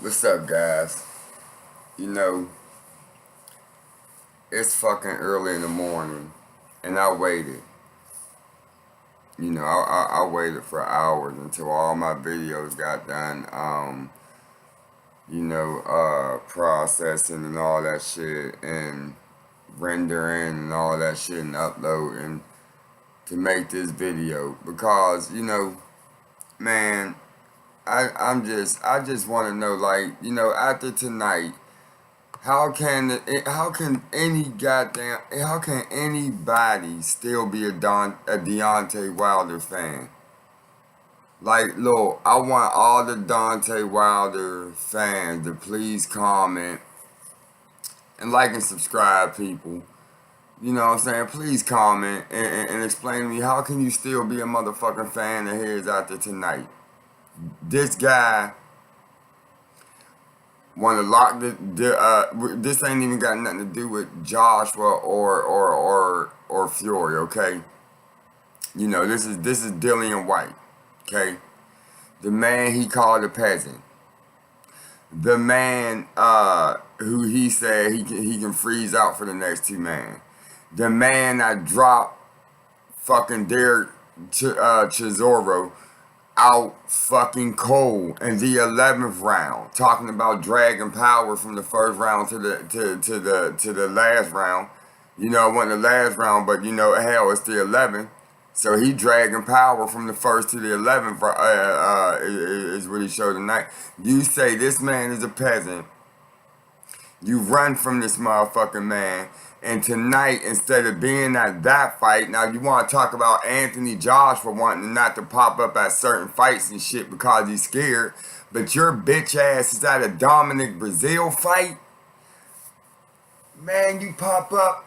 What's up, guys? You know, it's fucking early in the morning, and I waited. I waited for hours until all my videos got done. Processing and all that shit, and rendering and all that shit, and uploading to make this video because man, I just want to know, like, after tonight. How can anybody still be a Deontay Wilder fan? Like, look, I want all the Deontay Wilder fans to please comment and like and subscribe, people. You know what I'm saying? Please comment and explain to me, how can you still be a motherfucking fan of his after tonight? This guy want to lock this ain't even got nothing to do with Joshua or Fury, okay? This is Dillian White, okay? The man he called a peasant. The man who he said he can freeze out for the next two man. The man that dropped fucking Derek Chisora out fucking cold in the 11th round, talking about dragging power from the first round to the last round. It wasn't the last round, but hell, it's the 11th. So he dragging power from the first to the 11th. Is what he showed tonight. You say this man is a peasant. You run from this motherfucking man. And tonight, instead of being at that fight, now you want to talk about Anthony Joshua wanting not to pop up at certain fights and shit because he's scared, but your bitch ass is at a Dominic Breazeale fight? Man, you pop up.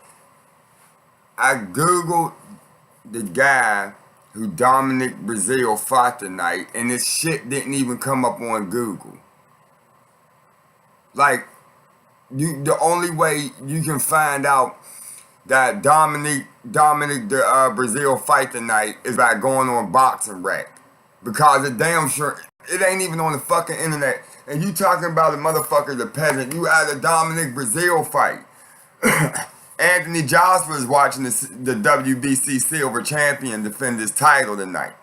I Googled the guy who Dominic Breazeale fought tonight, and this shit didn't even come up on Google. Like, the only way you can find out that Dominic Breazeale fight tonight is by going on Boxing Rack, because it damn sure it ain't even on the fucking internet. And you talking about a motherfucker, the peasant? You had a Dominic Breazeale fight. Anthony Joshua is watching the WBC Silver Champion defend his title tonight.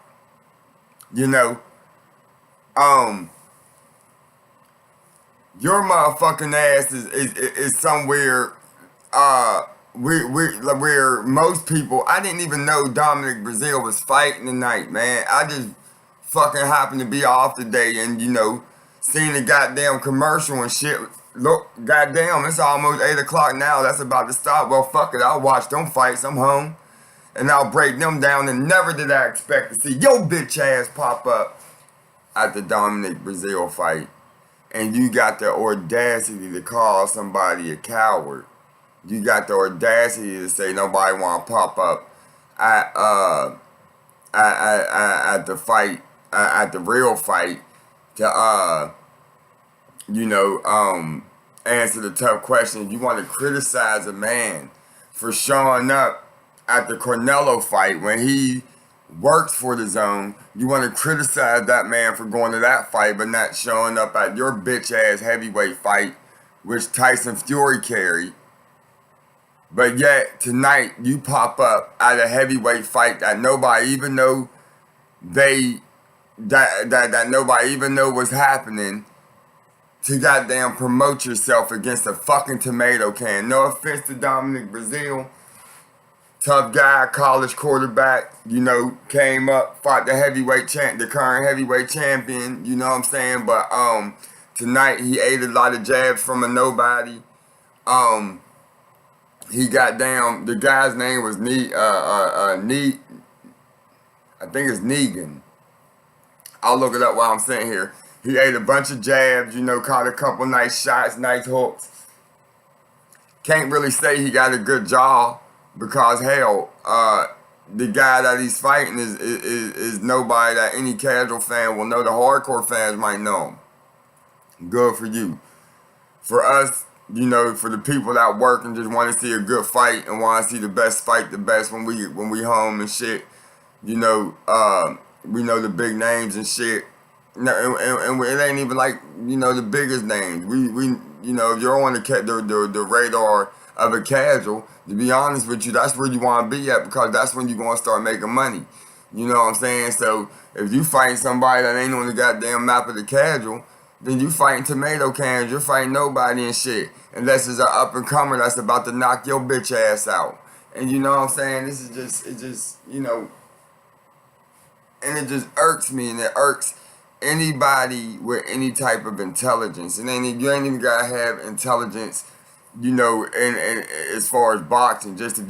Your motherfucking ass is somewhere where most people. I didn't even know Dominic Breazeale was fighting tonight, man. I just fucking happened to be off today and seen the goddamn commercial and shit. Look, goddamn, it's almost 8 o'clock now. That's about to stop. Well, fuck it, I'll watch them fights. I'm home, and I'll break them down. And never did I expect to see your bitch ass pop up at the Dominic Breazeale fight. And you got the audacity to call somebody a coward. You got the audacity to say nobody want to pop up at the fight, at the real fight, to answer the tough questions. You want to criticize a man for showing up at the Cornello fight when he works for the zone. You want to criticize that man for going to that fight, but not showing up at your bitch ass heavyweight fight, which Tyson Fury carried. But yet tonight you pop up at a heavyweight fight that nobody even know that nobody even know was happening, to goddamn promote yourself against a fucking tomato can. No offense to Dominic Breazeale. Tough guy, college quarterback, came up, fought the current heavyweight champion, you know what I'm saying? But tonight he ate a lot of jabs from a nobody. He got down, the guy's name was I think it's Negan. I'll look it up while I'm sitting here. He ate a bunch of jabs, caught a couple nice shots, nice hooks. Can't really say he got a good jaw, because hell, the guy that he's fighting is nobody that any casual fan will know. The hardcore fans might know him. Good for you. For us, for the people that work and just want to see a good fight and want to see the best fight, the best when we home and shit. We know the big names and shit. No, and it ain't even like, the biggest names. If you're on the radar of a casual, to be honest with you, that's where you want to be at, because that's when you're going to start making money. You know what I'm saying? So if you fight somebody that ain't on the goddamn map of the casual, then you fighting tomato cans. You're fighting nobody and shit. Unless it's an up and comer that's about to knock your bitch ass out. And you know what I'm saying? This is just, and it just irks me, and it irks anybody with any type of intelligence. You ain't even gotta have intelligence, and as far as boxing. Just if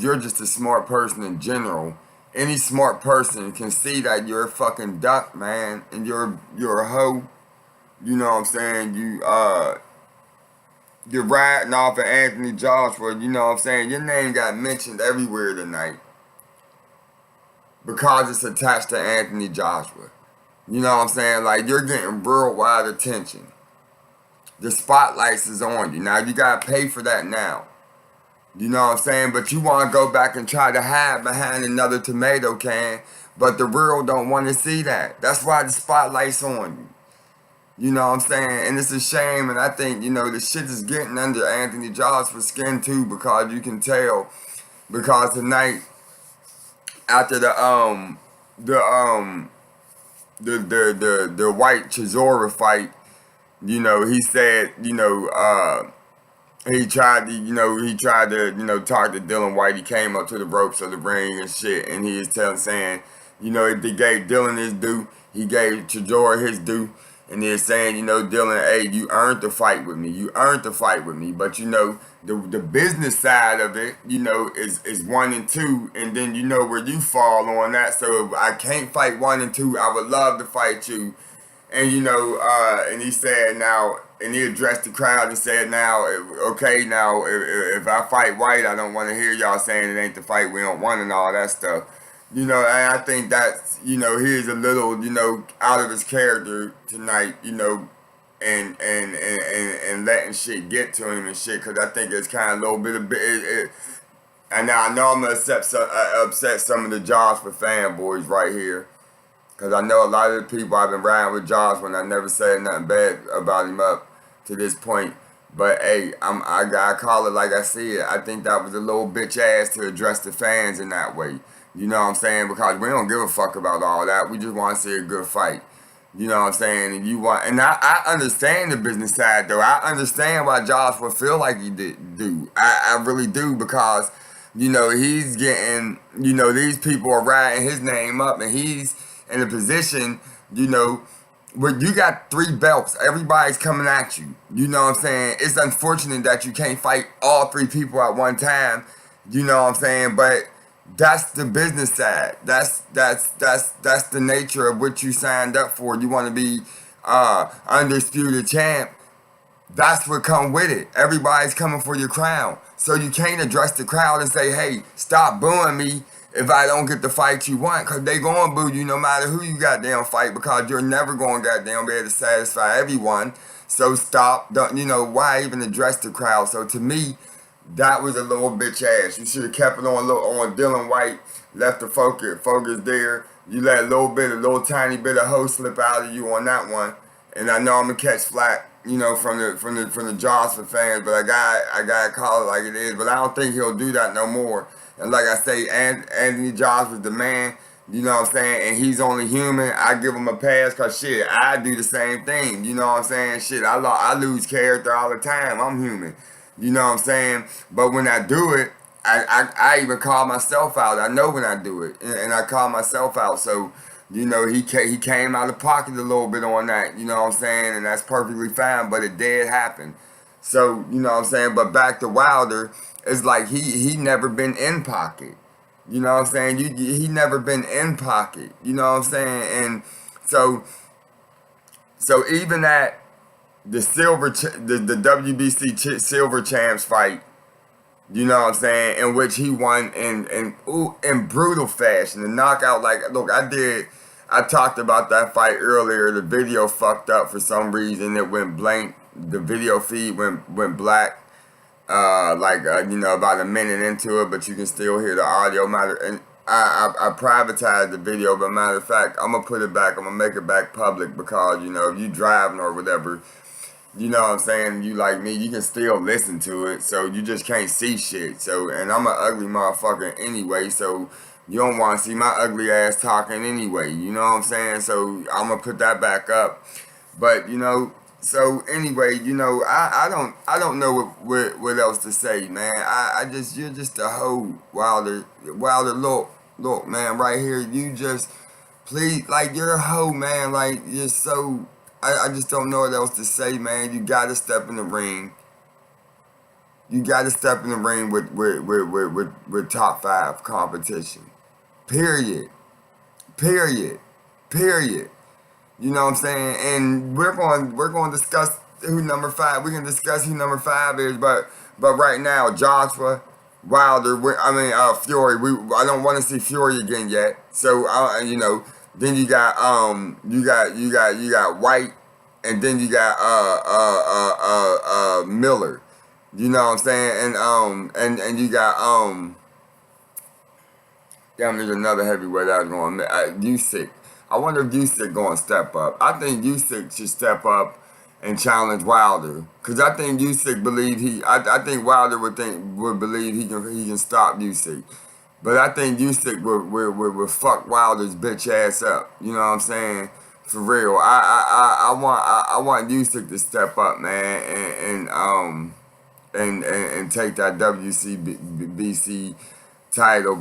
you're just a smart person in general, any smart person can see that you're a fucking duck, man, and you're a hoe. You know what I'm saying? You're riding off of Anthony Joshua. You know what I'm saying? Your name got mentioned everywhere tonight because it's attached to Anthony Joshua. You know what I'm saying? Like, you're getting worldwide attention. The spotlights is on you. Now, you gotta pay for that now. You know what I'm saying? But you want to go back and try to hide behind another tomato can, but the world don't want to see that. That's why the spotlight's on you. You know what I'm saying? And it's a shame, and I think, the shit is getting under Anthony Joshua's skin too, because you can tell. Because tonight, after the white Chisora fight, he said, he tried to talk to Dylan White. He came up to the ropes of the ring and shit, and he is saying, if they gave Dylan his due, he gave Chisora his due. And they're saying, Dylan, hey, you earned the fight with me. You earned the fight with me. But, the business side of it, is 1 and 2. And then, where you fall on that. So if I can't fight 1 and 2, I would love to fight you. And, and he said now, and he addressed the crowd and said now, okay, now, if I fight White, I don't want to hear y'all saying it ain't the fight we don't want and all that stuff. And I think that's, he is a little, out of his character tonight, and letting shit get to him and shit, because I think it's kind of a little bit of and now I know I'm going to upset some of the Joshua fanboys right here, because I know a lot of the people I've been riding with Joshua, and I never said nothing bad about him up to this point. But hey, I gotta call it like I see it. I think that was a little bitch ass to address the fans in that way. You know what I'm saying? Because we don't give a fuck about all that. We just want to see a good fight. You know what I'm saying? And I understand the business side though. I understand why Joshua feel like he do. I really do, because he's getting, these people are writing his name up, and he's in a position, where you got 3 belts. Everybody's coming at you. You know what I'm saying? It's unfortunate that you can't fight all 3 people at one time. You know what I'm saying? But that's the business side. That's the nature of what you signed up for. You want to be undisputed champ. That's what come with it. Everybody's coming for your crown. So you can't address the crowd and say, hey, stop booing me if I don't get the fight you want, because they going to boo you no matter who you goddamn fight, because you're never going to goddamn be able to satisfy everyone. So stop. Why even address the crowd? So to me, that was a little bitch ass. You should have kept it on Dylan White, left the focus there. You let a little tiny bit of hoe slip out of you on that one. And I know I'm gonna catch flack, from the Johnson fans, but I gotta call it like it is. But I don't think he'll do that no more. And like I say, Anthony Josh was the man. You know what I'm saying? And he's only human. I give him a pass, because shit, I do the same thing. You know what I'm saying? Shit, I lose character all the time. I'm human. You know what I'm saying? But when I do it, I even call myself out. I know when I do it, and I call myself out. So, he came out of pocket a little bit on that. You know what I'm saying? And that's perfectly fine. But it did happen. So, you know what I'm saying? But back to Wilder, it's like he never been in pocket. You know what I'm saying? He never been in pocket. You know what I'm saying? And so even at the the WBC silver champs fight, you know what I'm saying, in which he won in brutal fashion, the knockout. Like, look, I talked about that fight earlier. The video fucked up for some reason. It went blank. The video feed went black. About a minute into it, but you can still hear the audio matter. And I privatized the video, but matter of fact, I'm gonna put it back. I'm gonna make it back public because if you driving or whatever, you know what I'm saying. You like me, you can still listen to it, so you just can't see shit. So, and I'm an ugly motherfucker anyway, so you don't want to see my ugly ass talking anyway. You know what I'm saying? So I'm gonna put that back up. But so anyway, I don't know what else to say, man. I just you're just a hoe, Wilder. Look, man, right here, you just please, like, you're a hoe, man. Like, you're so. I just don't know what else to say, man. You gotta step in the ring. You gotta step in the ring with top 5 competition. Period. Period. Period. You know what I'm saying? And we're going to discuss who number 5. We can discuss who number 5 is, but right now, Joshua, Wilder, Fury. I don't want to see Fury again yet. So then you got White, and then you got Miller. You know what I'm saying? And you got damn, there's another heavyweight I was going. Usyk. I wonder if Usyk going to step up. I think Usyk should step up and challenge Wilder, cause I think Usyk I think Wilder would believe he can stop Usyk, but I think Usyk would fuck Wilder's bitch ass up. You know what I'm saying? For real. I want Usyk to step up, man, and take that WCBC title,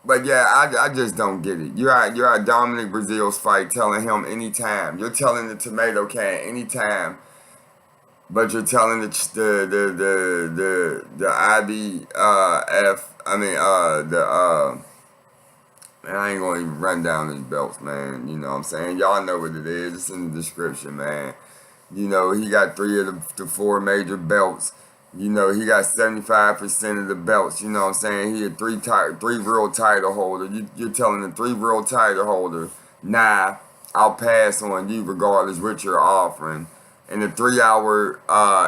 but yeah, I just don't get it. You're at Dominic Breazeale'S fight, telling him anytime. You're telling the tomato can anytime, but you're telling the IBF. Man, I ain't gonna even run down his belts, man. You know what I'm saying? Y'all know what it is. It's in the description, man. He got 3 of the 4 major belts. He got 75% of the belts. You know what I'm saying? He a 3 real title holder. You're telling the 3 real title holder, nah, I'll pass on you regardless what you're offering. In a 3-hour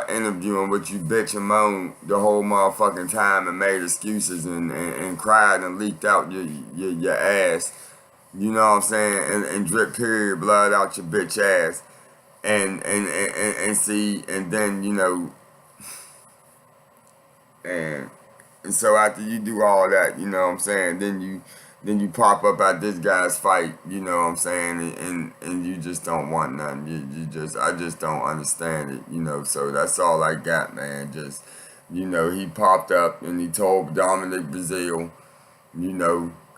interview in which you bitch and moan the whole motherfucking time and made excuses and cried and leaked out your ass. You know what I'm saying? And drip period blood out your bitch ass. And then and so after you do all that, you know what I'm saying, then you pop up at this guy's fight, you know what I'm saying, and you just don't want nothing. I just don't understand it, so that's all I got, man. Just, he popped up and he told Dominic Breazeale,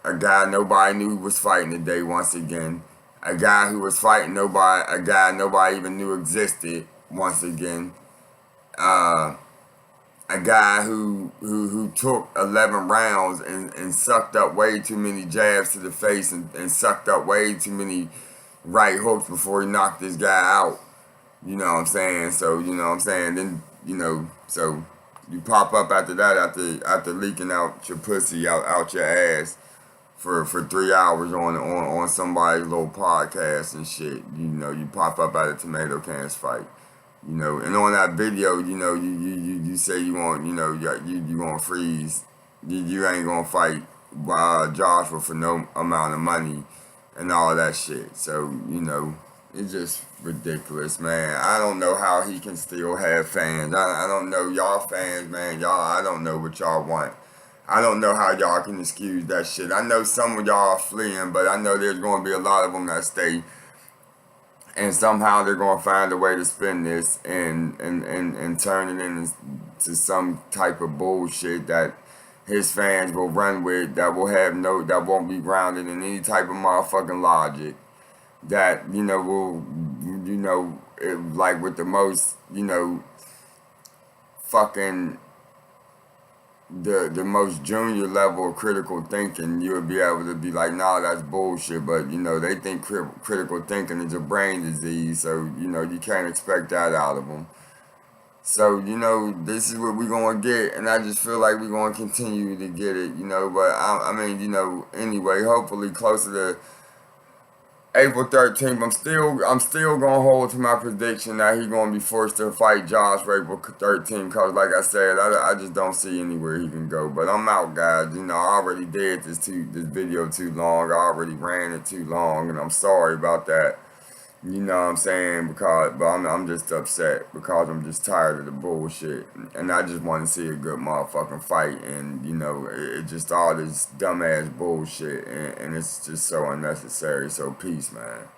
a guy nobody knew was fighting today once again. A guy who was fighting a guy nobody even knew existed once again. A guy who took 11 rounds and sucked up way too many jabs to the face and sucked up way too many right hooks before he knocked this guy out. You know what I'm saying? So, you know what I'm saying? Then, so you pop up after that, after leaking out your pussy out your ass for 3 hours on somebody's little podcast and shit. You pop up at a tomato cans fight. And on that video, you say you want, you want to freeze. You ain't gonna fight Joshua for no amount of money and all that shit. So, it's just ridiculous, man. I don't know how he can still have fans. I don't know, y'all fans, man. I don't know what y'all want. I don't know how y'all can excuse that shit. I know some of y'all are fleeing, but I know there's going to be a lot of them that stay. And somehow they're going to find a way to spin this and turn it into some type of bullshit that his fans will run with, that won't be grounded in any type of motherfucking logic. That, like with the most, fucking the most junior level of critical thinking, you would be able to be like, nah, that's bullshit. But they think critical thinking is a brain disease, so you can't expect that out of them. So this is what we're gonna get, and I just feel like we're gonna continue to get it. But anyway, hopefully closer to April 13th. I'm still gonna hold to my prediction that he's gonna be forced to fight Josh for April 13th. Cause like I said, I just don't see anywhere he can go. But I'm out, guys. You know, I already did this video too long. I already ran it too long, and I'm sorry about that. You know what I'm saying? But I'm just upset because I'm just tired of the bullshit, and I just want to see a good motherfucking fight. And you know, it just all this dumbass bullshit, and it's just so unnecessary. So peace, man.